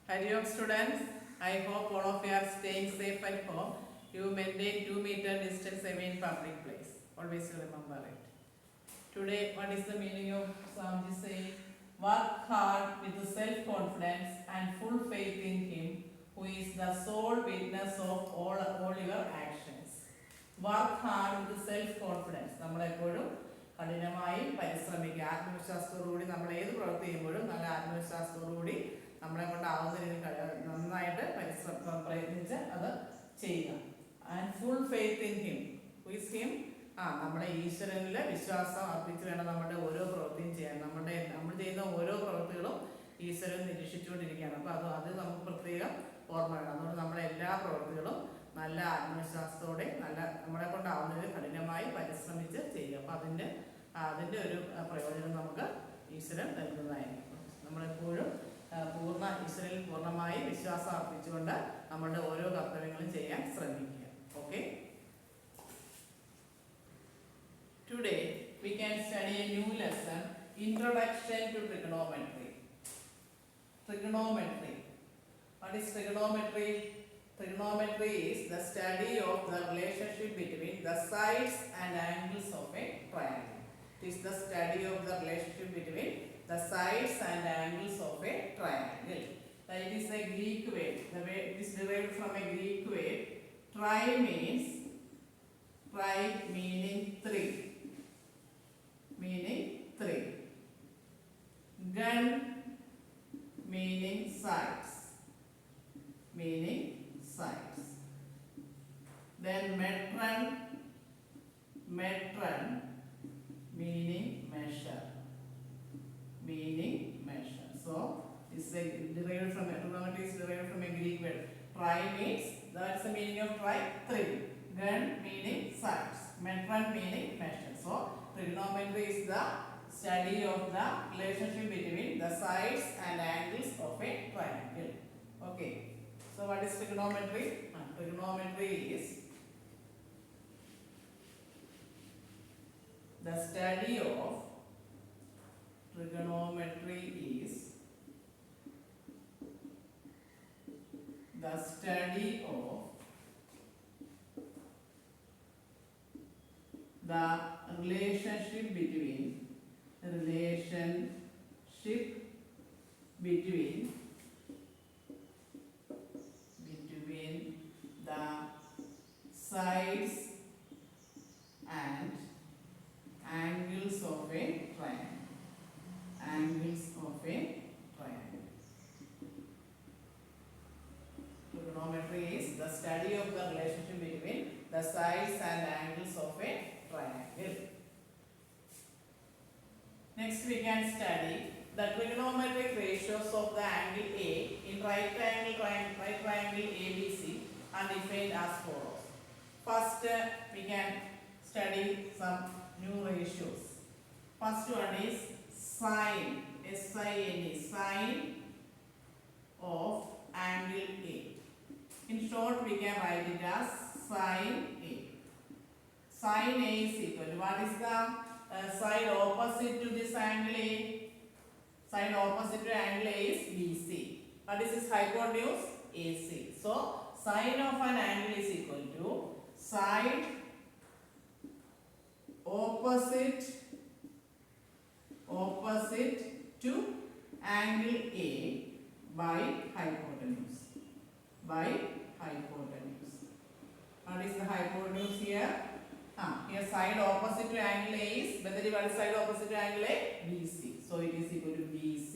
Hello students, I hope all of you are staying safe at home. You maintain 2 meter distance away in public place. Always remember it. Today, what is the meaning of Swamiji saying? Work hard with self-confidence and full faith in Him, who is the sole witness of all your actions. Work hard with self-confidence. നമ്മളെപ്പോഴും കഠിനമായി പരിശ്രമിക്കുക. ആത്മവിശ്വാസത്തോടുകൂടി നമ്മൾ ഏത് പ്രവൃത്തി ചെയ്യുമ്പോഴും നല്ല ആത്മവിശ്വാസത്തോടുകൂടി നമ്മളെ കൊണ്ടാവുന്ന രീതിയിൽ നന്നായിട്ട് പ്രയത്നിച്ച് അത് ചെയ്യുക. And full faith in him. Who is him? നമ്മുടെ ഈശ്വരനിൽ വിശ്വാസം അർപ്പിച്ച് വേണം നമ്മുടെ ഓരോ പ്രവൃത്തിയും ചെയ്യാൻ. നമ്മൾ ചെയ്യുന്ന ഓരോ പ്രവൃത്തികളും ഈശ്വരൻ നിരീക്ഷിച്ചുകൊണ്ടിരിക്കുകയാണ്. അപ്പോൾ അത് നമുക്ക് പ്രത്യേകം ഓർമ്മ വേണം. അതുകൊണ്ട് നമ്മുടെ എല്ലാ പ്രവൃത്തികളും നല്ല ആത്മവിശ്വാസത്തോടെ നമ്മളെ കൊണ്ടാവുന്നതിൽ കഠിനമായി പരിശ്രമിച്ച് ചെയ്യുക. അപ്പോൾ അതിൻ്റെ ഒരു പ്രയോജനം നമുക്ക് ഈശ്വരൻ നൽകുന്നതായിരിക്കും. നമ്മളെപ്പോഴും ഈശ്വരനിൽ പൂർണ്ണമായി വിശ്വാസം അർപ്പിച്ചുകൊണ്ട് നമ്മളുടെ ഓരോ കർത്തവ്യങ്ങളും ചെയ്യാൻ ശ്രമിക്കുക. Okay. Today we can study a new lesson, Introduction to Trigonometry. Trigonometry. What is trigonometry? Trigonometry is the study of the relationship between the sides and angles of a triangle. It is the study of the relationship between the sides and angles of a triangle. That is a Greek word. The word is derived from a Greek word. Tri means three. Meaning three. Gun meaning sides. Meaning sides. Then metron meaning measure. Meaning measure. So it's derived from trigonometry is derived from a Greek word. Tri means, that's the meaning of tri, three. Gun meaning sides. Metron meaning measure. So trigonometry is the study of the relationship between the sides and angles of a triangle. Okay. So what is trigonometry? Trigonometry is the study of trigonometry is the study of the relationship between the sides and angles of a triangle. Angles of a triangle. Trigonometry is the study of the relationship between the sides and angles of a triangle. Next we can study the trigonometric ratios of the angle A in right triangle ABC are defined as follows. First we can study some new ratios. First one is sine, S-I-N-E, sine of angle A. In short we can write it as sine A. Sine A is equal to, what is the side opposite to this angle A? Side opposite to angle A is BC. What is its hypotenuse? AC. So sine of an angle is equal to side opposite to angle A by hypotenuse. By hypotenuse. What is the hypotenuse here? Here side opposite to angle A is, what is side opposite to angle A? BC. So it is equal to BC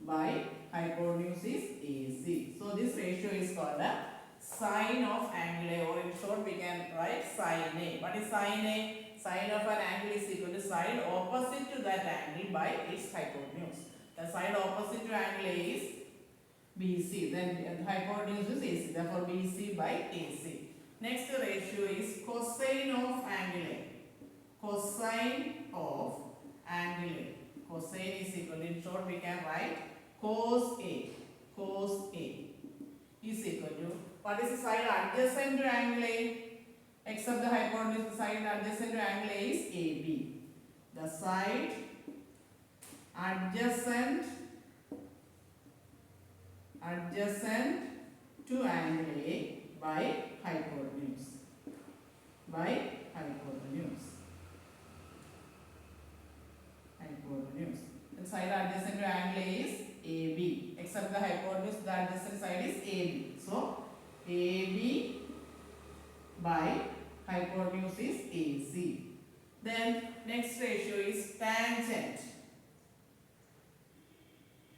by hypotenuse is AC. So this ratio is called the sine of angle A, or in short we can write sine A. What is sine A? Sine of an angle is equal to side opposite to that angle by its hypotenuse. The side opposite to angle A is BC, then the hypotenuse is AC, therefore BC by AC. Next ratio is cosine of angle A. Cosine of angle A. Cosine is equal to, in short we can write cos A. Cos A is equal to, what is the side adjacent to angle A? Except the hypotenuse, the side adjacent to angle A is AB. The side adjacent adjacent to angle A by hypotenuse. By hypotenuse. Hypotenuse. The side adjacent to angle A is AB. Except the hypotenuse, the adjacent side is AB. So AB by hypotenuse is AC. Then next ratio is tangent.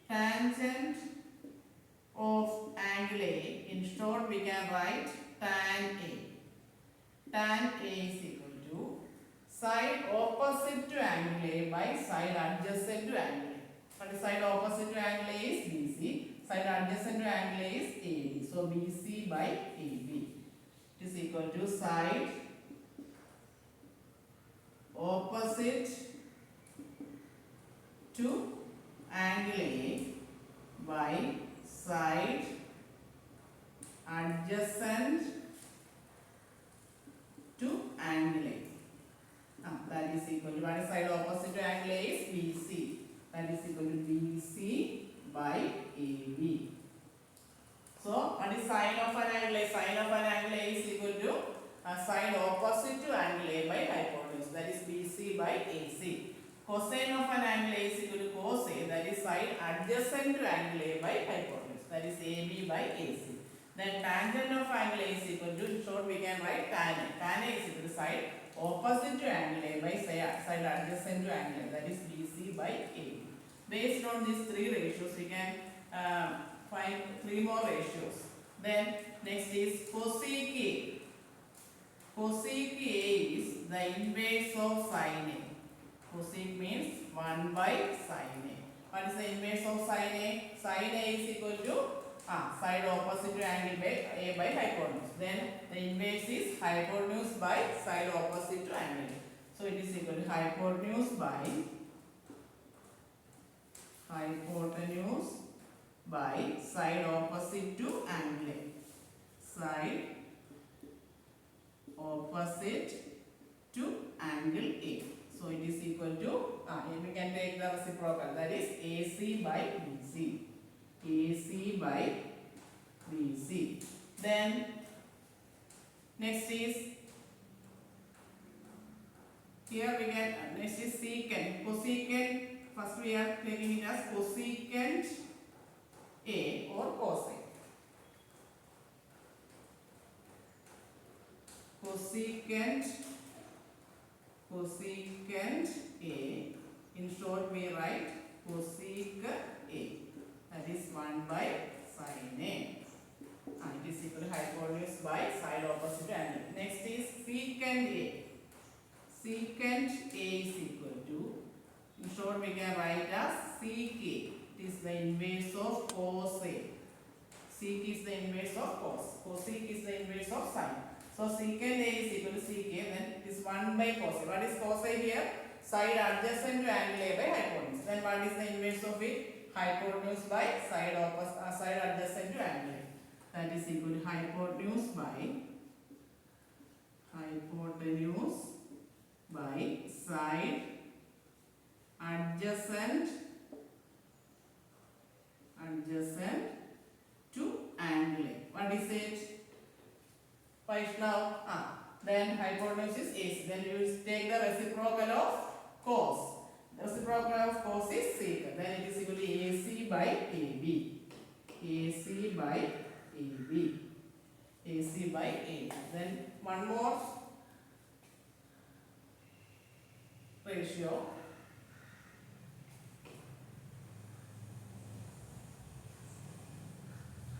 Tangent of angle A. In short, we can write tan A. Tan A is equal to side opposite to angle A by side adjacent to angle A. But side opposite to angle A is BC. Side adjacent to angle A is AB. So BC by AB is equal to side opposite to angle A by side adjacent to angle A. That is equal to, what is side opposite to angle A is BC. That is equal to BC by AB. So what is sine of an angle A? Sine of an angle A is equal to side opposite to angle A by hypotenuse. That is BC by AC. Cosine of an angle A is equal to cos A. That is side adjacent to angle A by hypotenuse. That is AB by AC. Then tangent of angle A is equal to, in short we can write tan A. Tan A is equal to side opposite to angle A by side adjacent to angle A. That is BC by AB. Based on these three ratios, we can find three more ratios. Then next is cosec A. Cosec A is the inverse of sin A. Cosec means 1 by sin A. What is the inverse of sin A? Sin A is equal to side opposite to angle A by hypotenuse. Then the inverse is hypotenuse by side opposite to angle A. So it is equal to hypotenuse by side opposite to angle A. Side opposite to angle A. So it is equal to, we can take the reciprocal, that is AC by BC. AC by BC. Then next is, here we get, next is secant. Cosecant, first we are taking it as cosecant A or cosec. Cosecant A. In short we write cosec A. That is 1 by sin A. It is equal to hypotenuse by side opposite to angle. Next is secant A. Secant A is equal to, in short we can write as sec A. It is the inverse of cos A. Sec is the inverse of cos. Cosec is the inverse of sin. So secant A is equal to sec A, then it is 1 by cos A. What is cos A here? Side adjacent to angle A by hypotenuse. Then what is the inverse of it? Hypotenuse by side adjacent to angle A. That is equal to hypotenuse by side adjacent to angle A. What is it? Vaishnav. Then hypotenuse is AC. Then you will take the reciprocal of cos. The reciprocal of cos is sec. Then it is equal to AC by AB. AC by AB. AC by AB. Then one more ratio.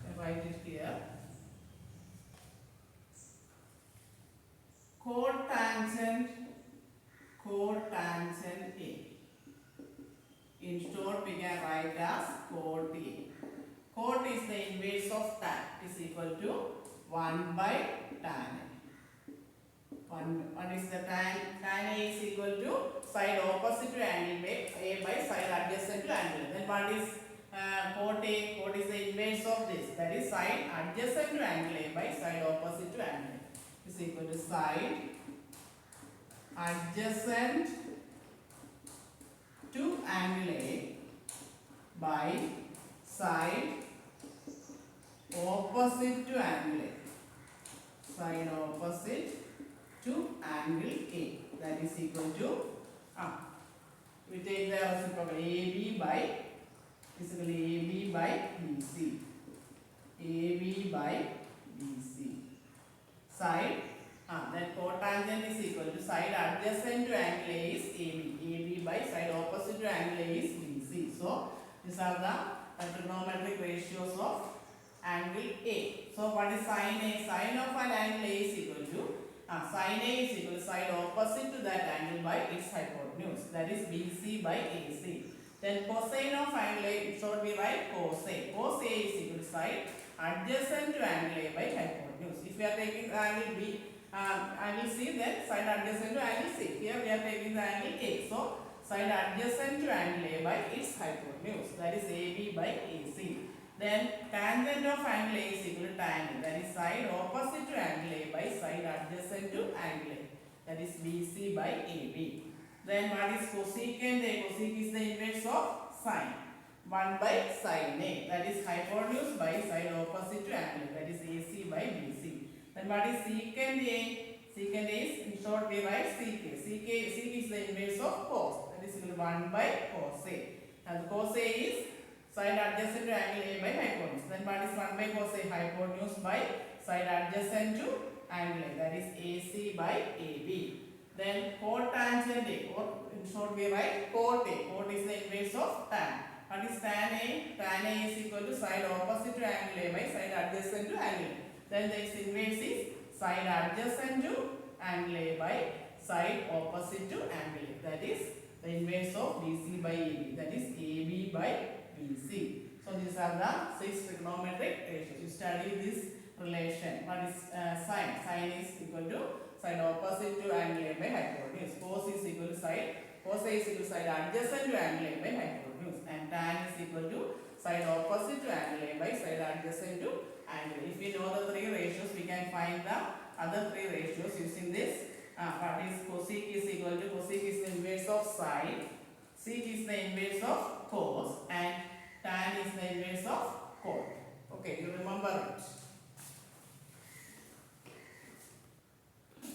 I write it here. Cotangent A. In short, we can write as cot A. Cot is the inverse of tan. Is equal to 1 by tan A. What is the tan? Tan A is equal to side opposite to angle A by side adjacent to angle. Then what is cot A? Cot is the inverse of this. That is side adjacent to angle A by side opposite to angle A. Is equal to side adjacent to angle A by side opposite to angle A. Side opposite to angle A. That is equal to, we take the reciprocal AB by, basically AB by BC. AB by BC. Side, then cotangent is equal to side adjacent to angle A is AB. AB by side opposite to angle A is BC. So, these are the trigonometric ratios of angle A. So, what is sine A? Sine of an angle A is equal to, sine A is equal to side opposite to that angle by its hypotenuse. That is BC by AC. Then cosine of angle A, so we write cos A. Cos A is equal to side adjacent to angle A by hypotenuse. If we are taking the angle B, angle C, then side adjacent to angle C. Here we are taking the angle A. So, side adjacent to angle A by its hypotenuse. That is AB by AC. Then tangent of angle A is equal to tan. That is side opposite to angle A by side adjacent to angle A. That is BC by AB. Then what is cosecant A? Cosec is the inverse of sine. 1 by sine A. That is hypotenuse by side opposite to angle. That is AC by BC. Then what is secant A? Secant A is, in short we write sec A. Sec is the inverse of cos. That is equal to 1 by cos A. And cos A is side adjacent to angle A by hypotenuse. Then what is 1 by cos A? Hypotenuse by side adjacent to angle A. That is AC by AB. Then cotangent A, or in short we write cot A. Cot is the inverse of tan. What is tan A? Tan A is equal to side opposite to angle A by side adjacent to angle A. Then its inverse is side adjacent to angle A by side opposite to angle A. That is the inverse of BC by AB. That is AB by BC. So these are the 6 trigonometric ratios. You study this relation. What is sine? Sine is equal to side opposite to angle A by hypotenuse. Cos is equal to side. Cos A is equal to side adjacent to angle A by hypotenuse. And tan is equal to side opposite to angle A by side adjacent to angle. If we know the 3 ratios, we can find the other 3 ratios using this. What is cosec is equal to, cosec is the inverse of sine. Sec is the inverse of cos. And tan is the inverse of cot. Okay, you remember it.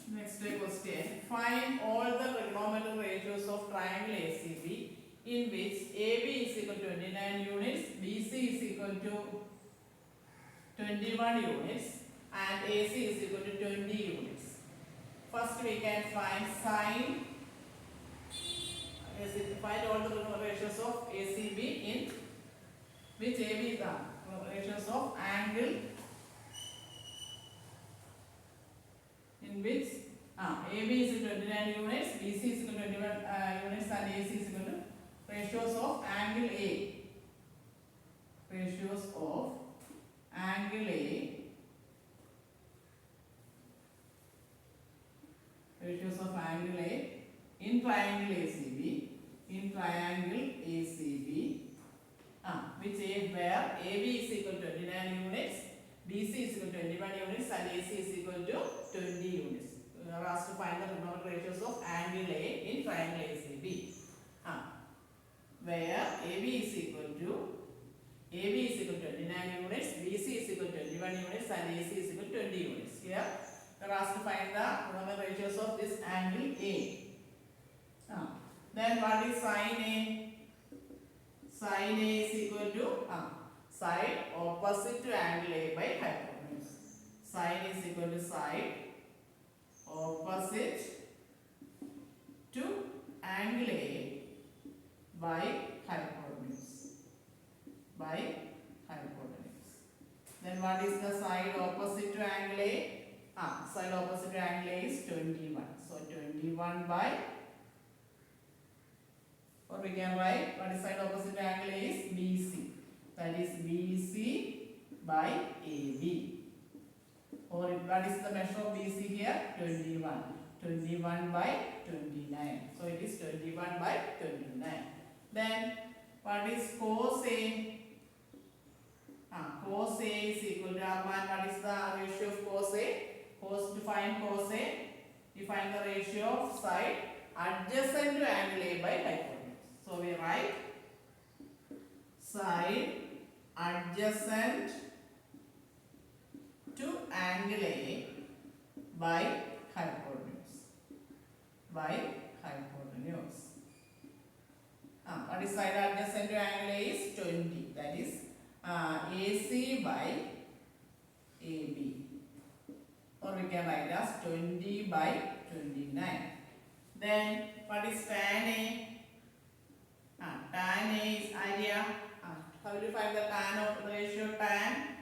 Next question. Find all the trigonometric ratios of triangle ACB in which AB is equal to 29 units, BC is equal to 21 units and AC is equal to 20 units. First we can find sine. Find all the ratios of ACB in which AB is the ratios of angle in which AB is equal to 29 units, BC is equal to 21 units and AC is equal to ratios of angle A. Ratios of angle A. Ratios of angle A in triangle ACB. In triangle ACB. Which A where AB is equal to 29 units, BC is equal to 21 units and AC is equal to 20 units. We are asked to find the trigonometric ratios of angle A in triangle ACB. Where AB is equal to 29 units, BC is equal to 21 units and AC is equal to 20 units. Here we are asked to find the trigonometric ratios of this angle A. Then what is sine A? Sine A is equal to side opposite to angle A by hypotenuse. Sine is equal to side opposite to angle A by hypotenuse. By hypotenuse. Then what is the side opposite to angle A? Side opposite to angle A is 21. So 21 by, or we can write what is side opposite to angle A is BC. That is BC by AB. Or what is the measure of BC here? 21. 21 by 29. So it is 21 by 29. Then what is cos A? Cos A is equal to what is the ratio of cos A? To find cos A, we find the ratio of side adjacent to angle A by hypotenuse. So we write side adjacent angle A by hypotenuse. By hypotenuse. What is side adjacent to angle A is 20. That is AC by AB. Or we can write as 20 by 29. Then what is tan A? Tan A is area. How do you find the tan of the ratio tan?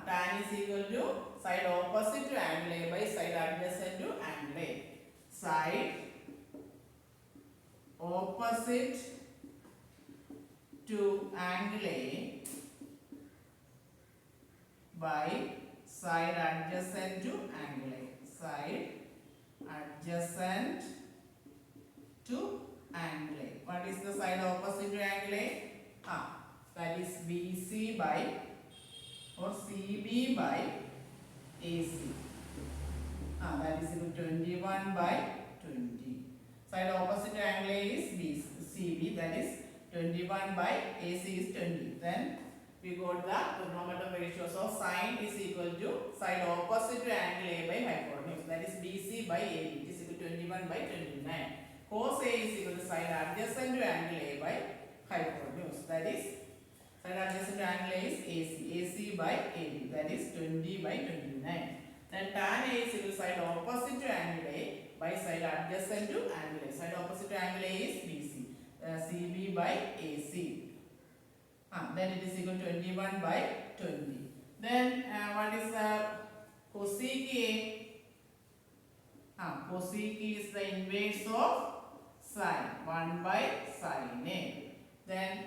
Tan is equal to side opposite to angle A by side adjacent to angle A. Side opposite to angle A by side adjacent to angle A. Side adjacent to angle A. What is the side opposite to angle A? That is BC by or CB by AC. That is equal to 21 by 20. Side opposite to angle A is CB, that is 21 by AC is 20. Then we got the trigonometric ratios of sine is equal to side opposite to angle A by hypotenuse. That is BC by AB. It is equal to 21 by 29. Cos A is equal to side adjacent to angle A by hypotenuse. That is side adjacent to angle A is AC. AC by AB. That is 20 by 29. Then tan A is equal to side opposite to angle A by side adjacent to angle A. Side opposite to angle A is BC. CB by AC. Then it is equal to 21 by 20. Then what is cosec A? Cosec is the inverse of sine. 1 by sine A. Then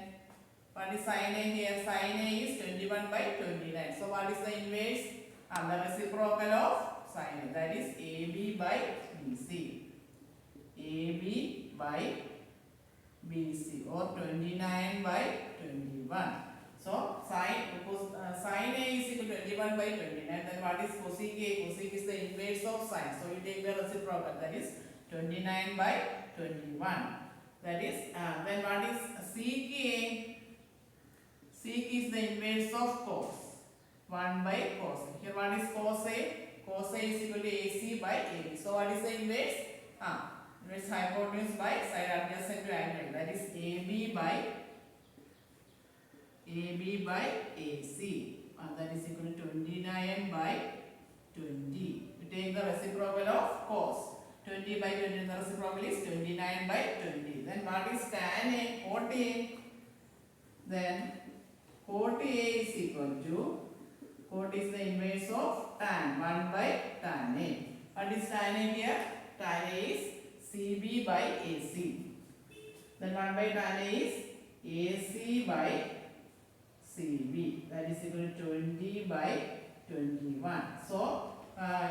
what is sine A here? Sine A is 21 by 29. So what is the inverse? The reciprocal of sine A. That is AB by BC. AB by BC or 29 by 21. So sine A is equal to 21 by 29. Then what is cosec A? Cosec is the inverse of sine. So we take the reciprocal. That is 29 by 21. That is then what is sec A? Sec is the inverse of cos. 1 by cos. Here what is cos A? Cos A is equal to AC by AB. So what is the inverse? Inverse hypotenuse by side adjacent to angle. That is AB by AC. That is equal to 29 by 20. We take the reciprocal of cos. 20 by 20. The reciprocal is 29 by 20. Then what is tan A? Cot A. Then cot A is equal to, cot is the inverse of tan. 1 by tan A. What is tan A here? Tan A is CB by AC. Then 1 by tan A is AC by CB. That is equal to 20 by 21. So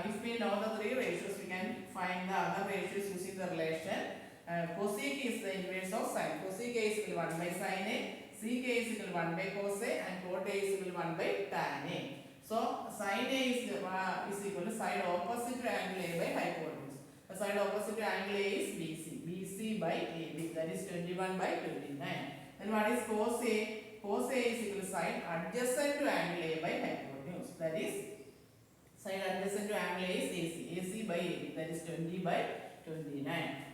if we know the three ratios, we can find the other ratios using the relation. Cosec is the inverse of sine. Cosec A is equal to 1 by sine A. Sec A is equal to 1 by cos A, and cot A is equal to 1 by tan A. So sine A is equal to side opposite to angle A by hypotenuse. The side opposite to angle A is BC. BC by AB. That is 21 by 29. Then what is cos A? Cos A is equal to side adjacent to angle A by hypotenuse. That is side adjacent to angle A is AC. AC by AB. That is 20 by 29.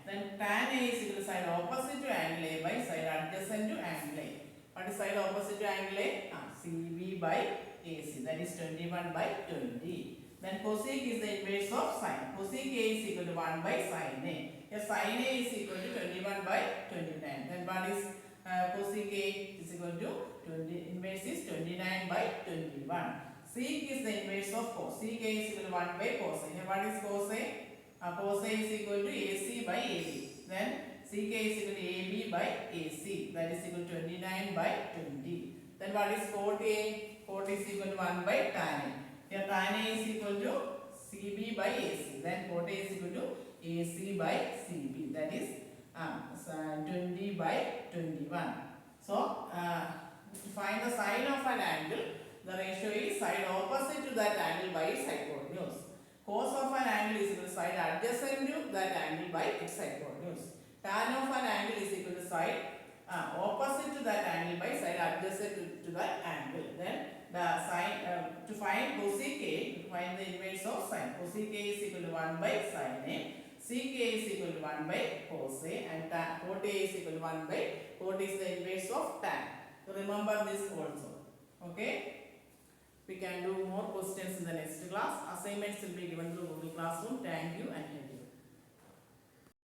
Then tan A is equal to side opposite to angle A by side adjacent to angle A. What is side opposite to angle A? CB by AC. That is 21 by 20. Then cosec is the inverse of sine. Cosec A is equal to 1 by sine A. Here sine A is equal to 21 by 29. Then what is cosec A is equal to inverse is 29 by 21. Sec is the inverse of cos. Sec A is equal to 1 by cos A. Here what is cos A? Cos A is equal to AC by AB. Then sec A is equal to AB by AC. That is equal to 29 by 20. Then what is cot A? Cot is equal to 1 by tan A. Here tan A is equal to CB by AC. Then cot A is equal to AC by CB. That is 20 by 21. So to find the sine of an angle, the ratio is side opposite to that angle by its hypotenuse. Cos of an angle is equal to side adjacent to that angle by its hypotenuse. Tan of an angle is equal to side opposite to that angle by side adjacent to that angle. Then the sine to find cosec A, find the inverse of sine. Cosec A is equal to 1 by sin A. Sec A is equal to 1 by cos A, and cot A is equal to 1 by cot is the inverse of tan. So remember this also. Okay. We can do more questions in the next class. Assignments will be given through Google Classroom. Thank you and